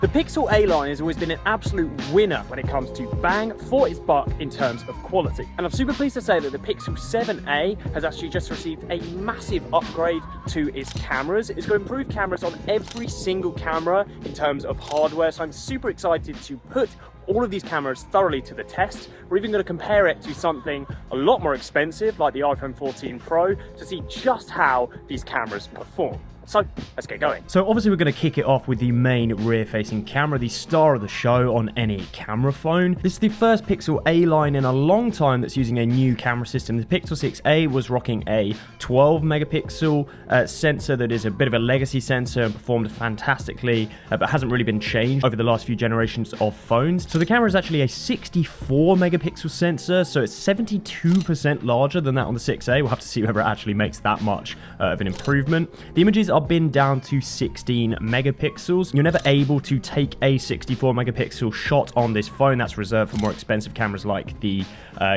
The Pixel A line has always been an absolute winner when it comes to bang for its buck in terms of quality. And I'm super pleased to say that the Pixel 7a has actually just received a massive upgrade to its cameras. It's got improved cameras on every single camera in terms of hardware, so I'm super excited to put all of these cameras thoroughly to the test. We're even going to compare it to something a lot more expensive like the iPhone 14 Pro to see just how these cameras perform. So let's get going. So obviously we're going to kick it off with the main rear-facing camera, the star of the show on any camera phone. This is the first Pixel A line in a long time that's using a new camera system. The Pixel 6a was rocking a 12 megapixel sensor that is a bit of a legacy sensor and performed fantastically, but hasn't really been changed over the last few generations of phones. So the camera is actually a 64 megapixel sensor, so it's 72% larger than that on the 6a. We'll have to see whether it actually makes that much of an improvement. The images are binned down to 16 megapixels. You're never able to take a 64 megapixel shot on this phone. That's reserved for more expensive cameras like the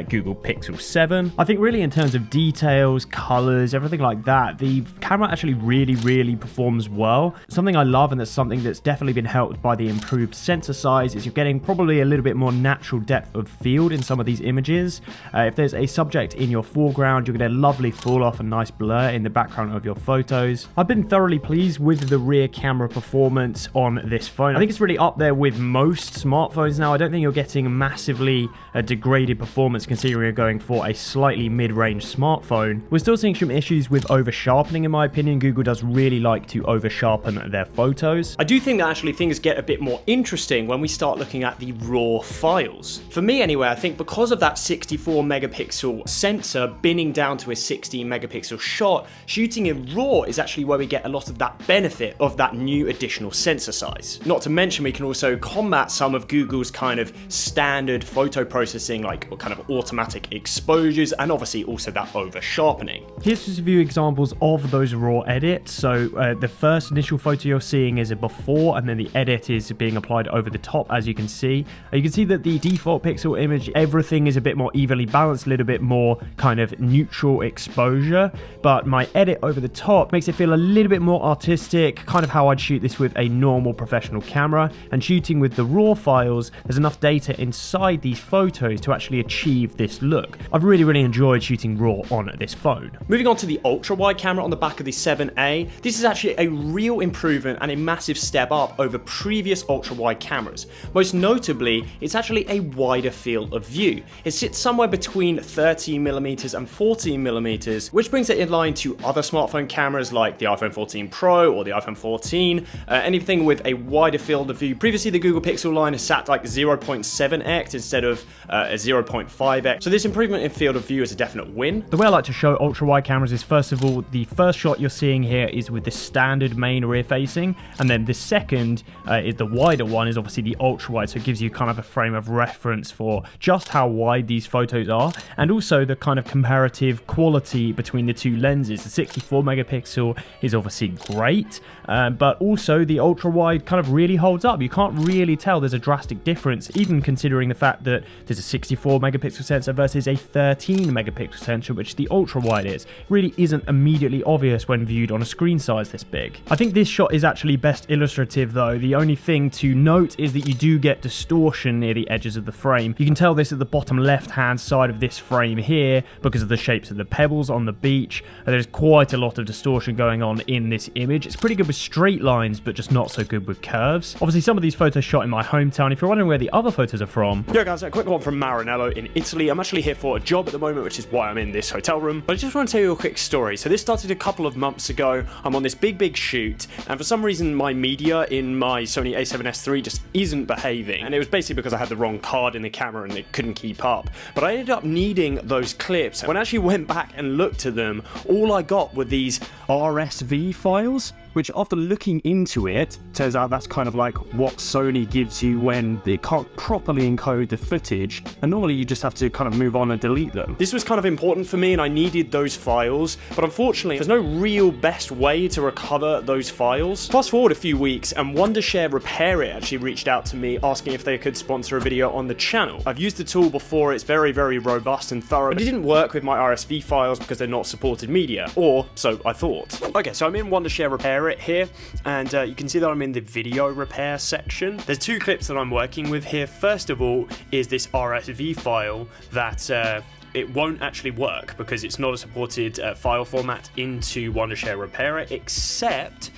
Google Pixel 7. I think really in terms of details, colors, everything like that, the camera actually really performs well. Something I love, and that's something that's definitely been helped by the improved sensor size, is you're getting probably a little bit more natural depth of field in some of these images. If there's a subject in your foreground, you're going to lovely fall off and nice blur in the background of your photos. I've been thoroughly pleased with the rear camera performance on this phone. I think it's really up there with most smartphones now. I don't think you're getting massively degraded performance considering you're going for a slightly mid-range smartphone. We're still seeing some issues with over-sharpening in my opinion. Google does really like to over-sharpen their photos. I do think that actually things get a bit more interesting when we start looking at the raw files. For me anyway, I think because of that 64 megapixel sensor binning down to a 16 megapixel shot, shooting in RAW is actually where we get a lot of that benefit of that new additional sensor size. Not to mention we can also combat some of Google's kind of standard photo processing, like kind of automatic exposures, and obviously also that over sharpening. Here's just a few examples of those raw edits. So the first initial photo you're seeing is a before, and then the edit is being applied over the top, as you can see. You can see that the default pixel image, everything is a bit more evenly balanced, a little bit more kind of neutral exposure, but my edit over the top makes it feel a little bit more artistic, kind of how I'd shoot this with a normal professional camera. And shooting with the raw files, there's enough data inside these photos to actually achieve this look. I've really enjoyed shooting raw on this phone. Moving on to the ultra-wide camera on the back of the 7a, this is actually a real improvement and a massive step up over previous ultra-wide cameras. Most notably, it's actually a wider field of view. It sits somewhere between 13mm and 14mm, which brings it in line to other smartphone cameras like the iPhone 14 Pro or the iPhone 14, anything with a wider field of view. Previously, the Google Pixel line has sat like 0.7x instead of a 0.5x, so this improvement in field of view is a definite win. The way I like to show ultra-wide cameras is, first of all, the first shot you're seeing here is with the standard main rear facing, and then the second is the wider one, is obviously the ultra-wide, so it gives you kind of a frame of reference for just how wide these photos are, and also the kind of comparative quality between the two lenses. The 64 megapixel is obviously great, but also the ultra-wide kind of really holds up. You can't really tell there's a drastic difference, even considering the fact that there's a 64 megapixel sensor versus a 13 megapixel sensor, which the ultra-wide is. Really isn't immediately obvious when viewed on a screen size this big. I think this shot is actually best illustrative though. The only thing to note is that you do get distortion near the edges of the frame. You can tell this at the bottom left-hand side of this frame here because of the shapes of the pebbles on the beach. There's quite a lot of distortion going on in this image. It's pretty good with straight lines, but just not so good with curves. Obviously, some of these photos shot in my hometown. If you're wondering where the other photos are from... Yeah guys, a quick one from Maranello in Italy. I'm actually here for a job at the moment, which is why I'm in this hotel room. But I just want to tell you a quick story. So this started a couple of months ago. I'm on this big shoot, and for some reason my media in my Sony a7S III just isn't behaving. And it was basically because I had the wrong card in the camera and it couldn't keep up. But I ended up needing those clips. When I actually went back and looked at them, all I got were these RSV files, which after looking into it, turns out that's kind of like what Sony gives you when they can't properly encode the footage, and normally you just have to kind of move on and delete them. This was kind of important for me and I needed those files, but unfortunately there's no real best way to recover those files. Fast forward a few weeks and Wondershare Repair It actually reached out to me asking if they could sponsor a video on the channel. I've used the tool before, it's very robust and thorough, but it didn't work with my RSV files because they're not supported media, or so I thought. Okay, so I'm in Wondershare Repair repair it here, and you can see that I'm in the video repair section. There's two clips that I'm working with here. First of all is this RSV file that it won't actually work because it's not a supported file format into Wondershare Repairer, except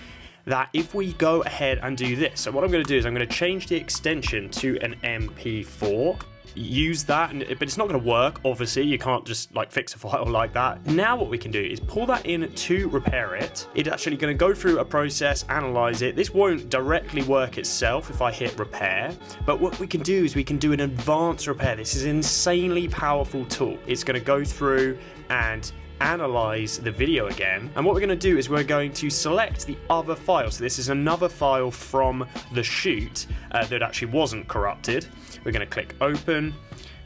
that if we go ahead and do this. So what I'm going to do is I'm going to change the extension to an MP4. Use that, but it's not going to work. Obviously, you can't just like fix a file like that. Now what we can do is pull that in to repair it. It's actually going to go through a process, analyze it. This won't directly work itself if I hit repair, but what we can do is we can do an advanced repair. This is an insanely powerful tool. It's going to go through and analyze the video again, and what we're going to do is we're going to select the other file. So this is another file from the shoot that actually wasn't corrupted. We're going to click open,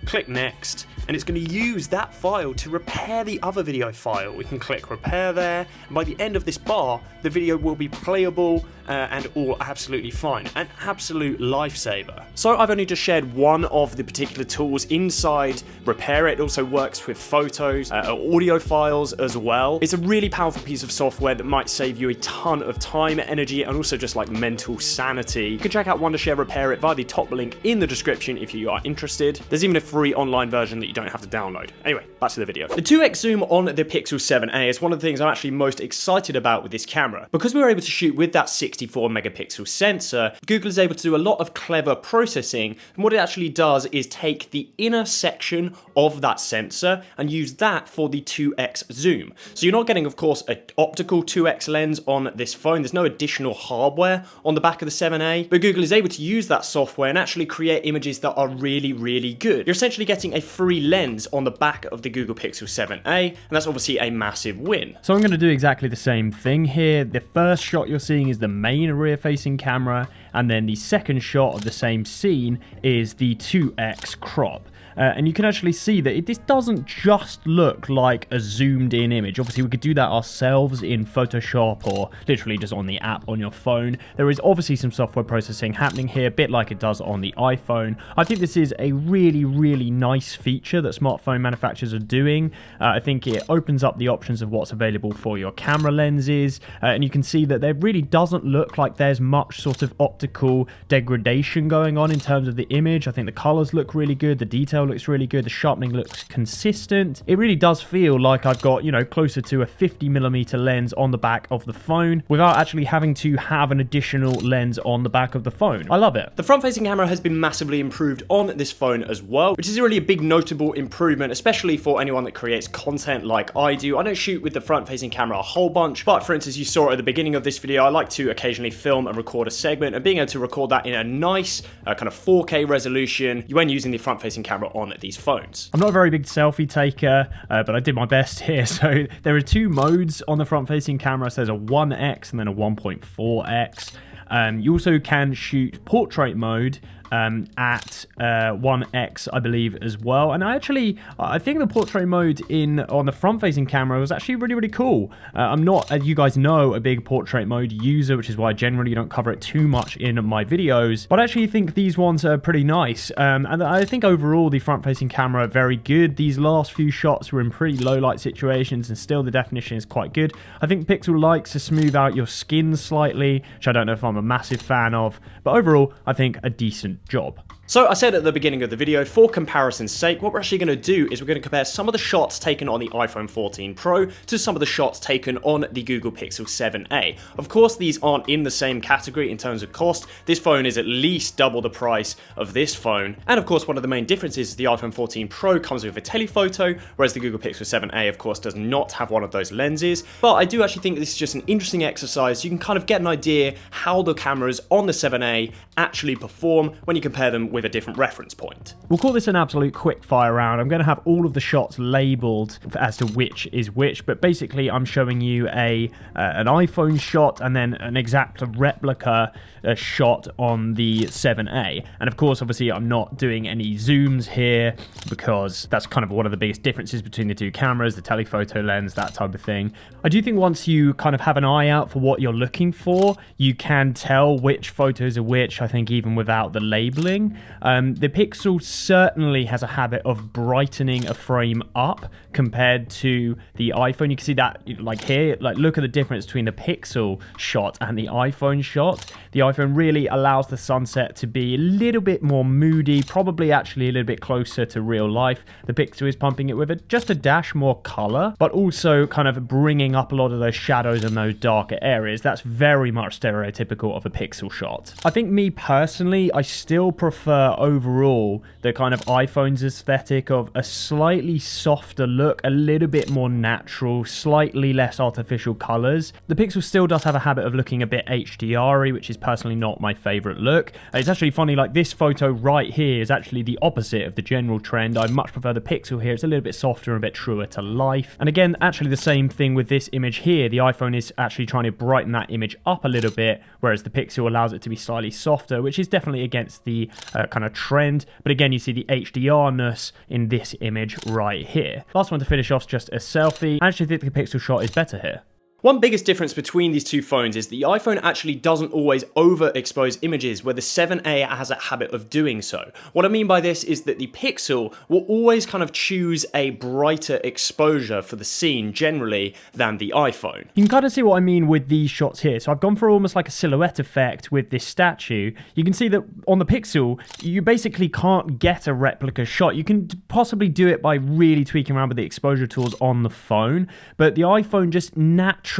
click next, and it's going to use that file to repair the other video file. We can click repair there, and by the end of this bar the video will be playable and all absolutely fine. An absolute lifesaver. So I've only just shared one of the particular tools inside Repair. It also works with photos, audio files as well. It's a really powerful piece of software that might save you a ton of time, energy, and also just like mental sanity. You can check out Wondershare Repair It via the top link in the description if you are interested. There's even a free online version that you don't have to download. Anyway, back to the video. The 2x zoom on the Pixel 7a is one of the things I'm actually most excited about with this camera. Because we were able to shoot with that 64 megapixel sensor, Google is able to do a lot of clever processing, and what it actually does is take the inner section of that sensor and use that for the 2x zoom. So you're not getting, of course, an optical 2x lens on this phone. There's no additional hardware on the back of the 7a, but Google is able to use that software and actually create images that are really, really good. You're essentially getting a free lens on the back of the Google Pixel 7a, and that's obviously a massive win. So I'm going to do exactly the same thing here. The first shot you're seeing is the main rear-facing camera, and then the second shot of the same scene is the 2x crop. And you can actually see that this doesn't just look like a zoomed in image. Obviously, we could do that ourselves in Photoshop or literally just on the app on your phone. There is obviously some software processing happening here, a bit like it does on the iPhone. I think this is a really, really nice feature that smartphone manufacturers are doing. I think it opens up the options of what's available for your camera lenses. And you can see that there really doesn't look like there's much sort of optical degradation going on in terms of the image. I think the colors look really good. The detail looks really good. The sharpening looks consistent. It really does feel like I've got, you know, closer to a 50mm lens on the back of the phone without actually having to have an additional lens on the back of the phone. I love it. The front-facing camera has been massively improved on this phone as well, which is really a big notable improvement, especially for anyone that creates content like I do. I don't shoot with the front-facing camera a whole bunch, but for instance, you saw at the beginning of this video, I like to occasionally film and record a segment, and being able to record that in a nice kind of 4K resolution when using the front-facing camera on these phones. I'm not a very big selfie taker, but I did my best here. So there are two modes on the front-facing camera. So there's a 1x and then a 1.4x. You also can shoot portrait mode at 1x, I believe, as well. And I think the portrait mode on the front-facing camera was actually really, really cool. I'm not, as you guys know, a big portrait mode user, which is why I generally don't cover it too much in my videos. But I actually think these ones are pretty nice. And I think overall the front-facing camera are very good. These last few shots were in pretty low-light situations, and still the definition is quite good. I think Pixel likes to smooth out your skin slightly, which I don't know if I'm a massive fan of. But overall, I think a decent job. So I said at the beginning of the video, for comparison's sake, what we're actually going to do is we're going to compare some of the shots taken on the iPhone 14 Pro to some of the shots taken on the Google Pixel 7a. Of course, these aren't in the same category in terms of cost. This phone is at least double the price of this phone. And of course, one of the main differences is the iPhone 14 Pro comes with a telephoto, whereas the Google Pixel 7a, of course, does not have one of those lenses. But I do actually think this is just an interesting exercise. You can kind of get an idea how the cameras on the 7a actually perform when you compare them with a different reference point. We'll call this an absolute quick fire round. I'm going to have all of the shots labeled as to which is which, but basically I'm showing you an iPhone shot and then an exact replica shot on the 7a. And of course, obviously, I'm not doing any zooms here because that's kind of one of the biggest differences between the two cameras, the telephoto lens, that type of thing. I do think once you kind of have an eye out for what you're looking for, you can tell which photos are which, I think, even without the labeling. The Pixel certainly has a habit of brightening a frame up compared to the iPhone. You can see that like here, like look at the difference between the Pixel shot and the iPhone shot. The iPhone really allows the sunset to be a little bit more moody, probably actually a little bit closer to real life. The Pixel is pumping it with just a dash more color, but also kind of bringing up a lot of those shadows and those darker areas. That's very much stereotypical of a Pixel shot. I think me personally, I still prefer overall the kind of iPhone's aesthetic of a slightly softer look, a little bit more natural, slightly less artificial colors. The Pixel still does have a habit of looking a bit HDR-y, which is personally not my favorite look. It's actually funny, like this photo right here is actually the opposite of the general trend. I much prefer the Pixel here. It's a little bit softer and a bit truer to life. And again, actually the same thing with this image here. The iPhone is actually trying to brighten that image up a little bit, whereas the Pixel allows it to be slightly softer, which is definitely against the kind of trend. But again, you see the HDR-ness in this image right here. Last one to finish off is just a selfie. I actually think the Pixel shot is better here. One biggest difference between these two phones is the iPhone actually doesn't always overexpose images, where the 7a has a habit of doing so. What I mean by this is that the Pixel will always kind of choose a brighter exposure for the scene generally than the iPhone. You can kind of see what I mean with these shots here. So I've gone for almost like a silhouette effect with this statue. You can see that on the Pixel, you basically can't get a replica shot. You can possibly do it by really tweaking around with the exposure tools on the phone, but the iPhone just naturally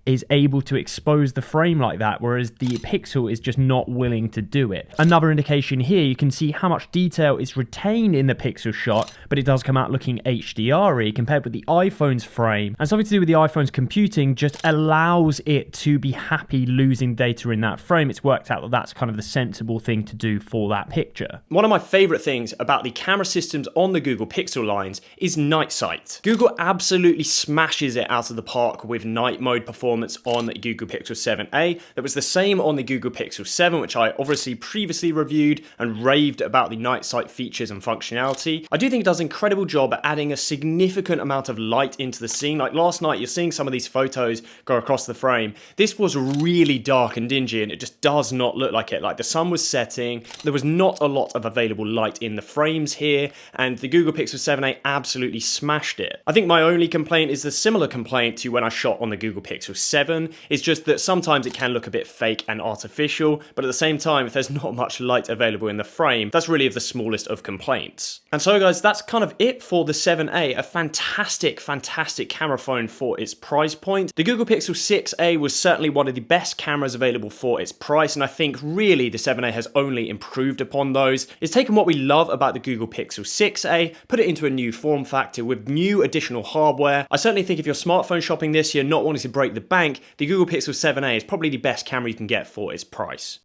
is able to expose the frame like that, whereas the Pixel is just not willing to do it. Another indication here, you can see how much detail is retained in the Pixel shot, but it does come out looking HDR-y compared with the iPhone's frame. And something to do with the iPhone's computing just allows it to be happy losing data in that frame. It's worked out that that's kind of the sensible thing to do for that picture. One of my favorite things about the camera systems on the Google Pixel lines is night sight. Google absolutely smashes it out of the park with night mode performance on the Google Pixel 7a. That was the same on the Google Pixel 7, which I obviously previously reviewed and raved about the night sight features and functionality. I do think it does an incredible job at adding a significant amount of light into the scene. Like last night, you're seeing some of these photos go across the frame. This was really dark and dingy, and it just does not look like it. Like the sun was setting, there was not a lot of available light in the frames here, and the Google Pixel 7a absolutely smashed it. I think my only complaint is the similar complaint to when I shot on the Google Pixel 7. It's just that sometimes it can look a bit fake and artificial, but at the same time, if there's not much light available in the frame, that's really the smallest of complaints. And so guys, that's kind of it for the 7a, a fantastic camera phone for its price point. The Google Pixel 6a was certainly one of the best cameras available for its price, and I think really the 7a has only improved upon those. It's taken what we love about the Google Pixel 6a, put it into a new form factor with new additional hardware. I certainly think if you're smartphone shopping this year, not wanting to break the bank, the Google Pixel 7a is probably the best camera you can get for its price.